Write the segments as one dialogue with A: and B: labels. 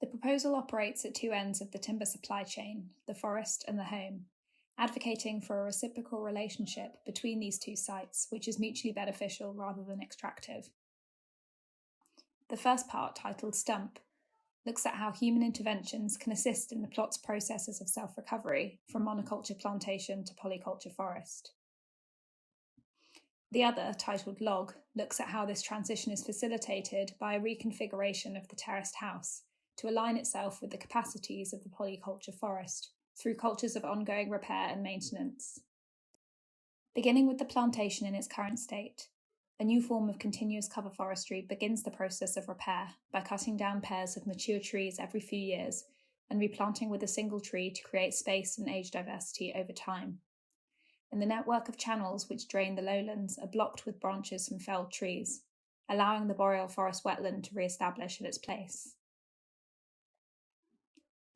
A: The proposal operates at two ends of the timber supply chain, the forest and the home, advocating for a reciprocal relationship between these two sites, which is mutually beneficial rather than extractive. The first part, titled Stump, looks at how human interventions can assist in the plot's processes of self-recovery from monoculture plantation to polyculture forest. The other, titled Log, looks at how this transition is facilitated by a reconfiguration of the terraced house to align itself with the capacities of the polyculture forest through cultures of ongoing repair and maintenance. Beginning with the plantation in its current state, a new form of continuous cover forestry begins the process of repair by cutting down pairs of mature trees every few years and replanting with a single tree to create space and age diversity over time. And the network of channels which drain the lowlands are blocked with branches from felled trees, allowing the boreal forest wetland to re-establish in its place.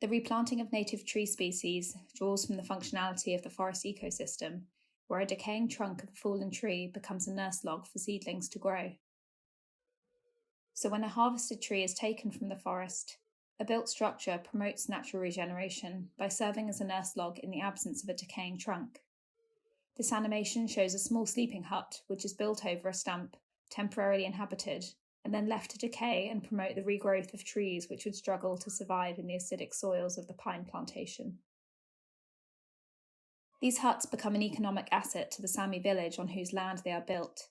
A: The replanting of native tree species draws from the functionality of the forest ecosystem, where a decaying trunk of a fallen tree becomes a nurse log for seedlings to grow. So when a harvested tree is taken from the forest, a built structure promotes natural regeneration by serving as a nurse log in the absence of a decaying trunk. This animation shows a small sleeping hut which is built over a stump, temporarily inhabited, and then left to decay and promote the regrowth of trees which would struggle to survive in the acidic soils of the pine plantation. These huts become an economic asset to the Sami village on whose land they are built,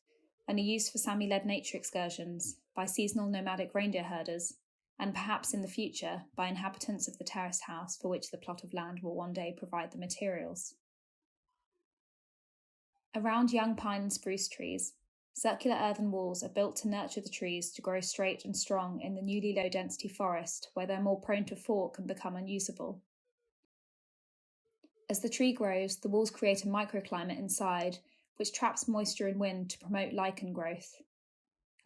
A: and are used for Sami-led nature excursions by seasonal nomadic reindeer herders, and perhaps in the future by inhabitants of the terraced house for which the plot of land will one day provide the materials. Around young pine and spruce trees, circular earthen walls are built to nurture the trees to grow straight and strong in the newly low-density forest where they're more prone to fork and become unusable. As the tree grows, the walls create a microclimate inside, which traps moisture and wind to promote lichen growth.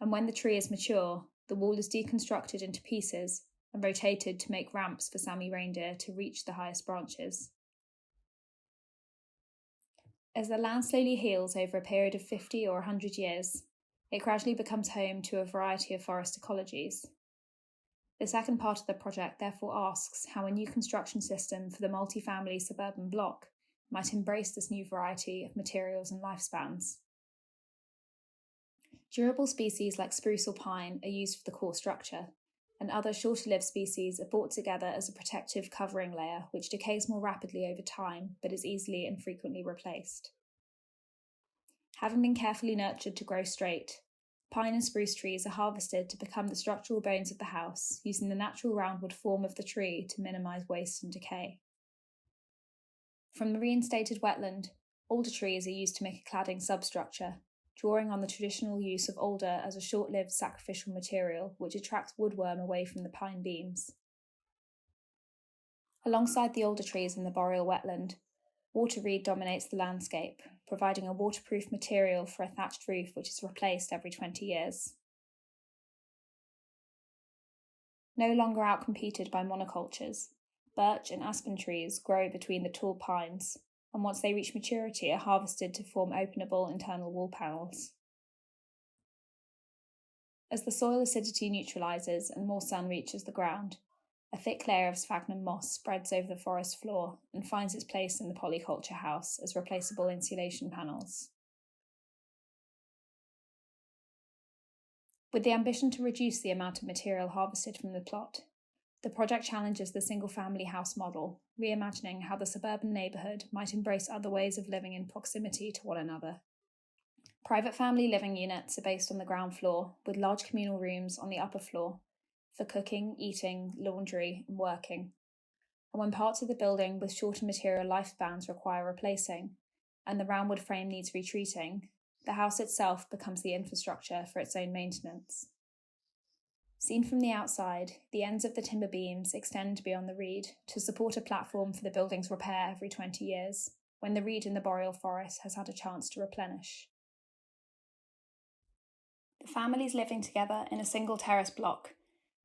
A: And when the tree is mature, the wall is deconstructed into pieces and rotated to make ramps for Sami reindeer to reach the highest branches. As the land slowly heals over a period of 50 or 100 years, it gradually becomes home to a variety of forest ecologies. The second part of the project therefore asks how a new construction system for the multi-family suburban block might embrace this new variety of materials and lifespans. Durable species like spruce or pine are used for the core structure, and other shorter-lived species are brought together as a protective covering layer which decays more rapidly over time but is easily and frequently replaced. Having been carefully nurtured to grow straight, pine and spruce trees are harvested to become the structural bones of the house, using the natural roundwood form of the tree to minimise waste and decay. From the reinstated wetland, alder trees are used to make a cladding substructure, drawing on the traditional use of alder as a short-lived sacrificial material which attracts woodworm away from the pine beams. Alongside the alder trees in the boreal wetland, water reed dominates the landscape, providing a waterproof material for a thatched roof which is replaced every 20 years. No longer outcompeted by monocultures, birch and aspen trees grow between the tall pines, and once they reach maturity are harvested to form openable internal wall panels. As the soil acidity neutralises and more sun reaches the ground, a thick layer of sphagnum moss spreads over the forest floor and finds its place in the polyculture house as replaceable insulation panels. With the ambition to reduce the amount of material harvested from the plot, the project challenges the single-family house model, reimagining how the suburban neighbourhood might embrace other ways of living in proximity to one another. Private family living units are based on the ground floor, with large communal rooms on the upper floor for cooking, eating, laundry, and working. And when parts of the building with shorter material lifespans require replacing, and the roundwood frame needs retreating, the house itself becomes the infrastructure for its own maintenance. Seen from the outside, the ends of the timber beams extend beyond the reed to support a platform for the building's repair every 20 years, when the reed in the boreal forest has had a chance to replenish. The families living together in a single terrace block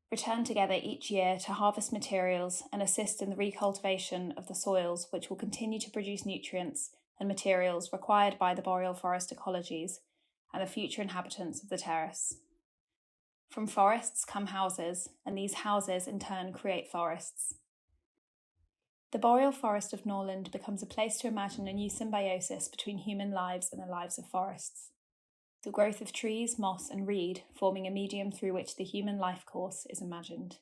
A: return together each year to harvest materials and assist in the recultivation of the soils which will continue to produce nutrients and materials required by the boreal forest ecologies and the future inhabitants of the terrace. From forests come houses, and these houses in turn create forests. The boreal forest of Norland becomes a place to imagine a new symbiosis between human lives and the lives of forests. The growth of trees, moss, and reed forming a medium through which the human life course is imagined.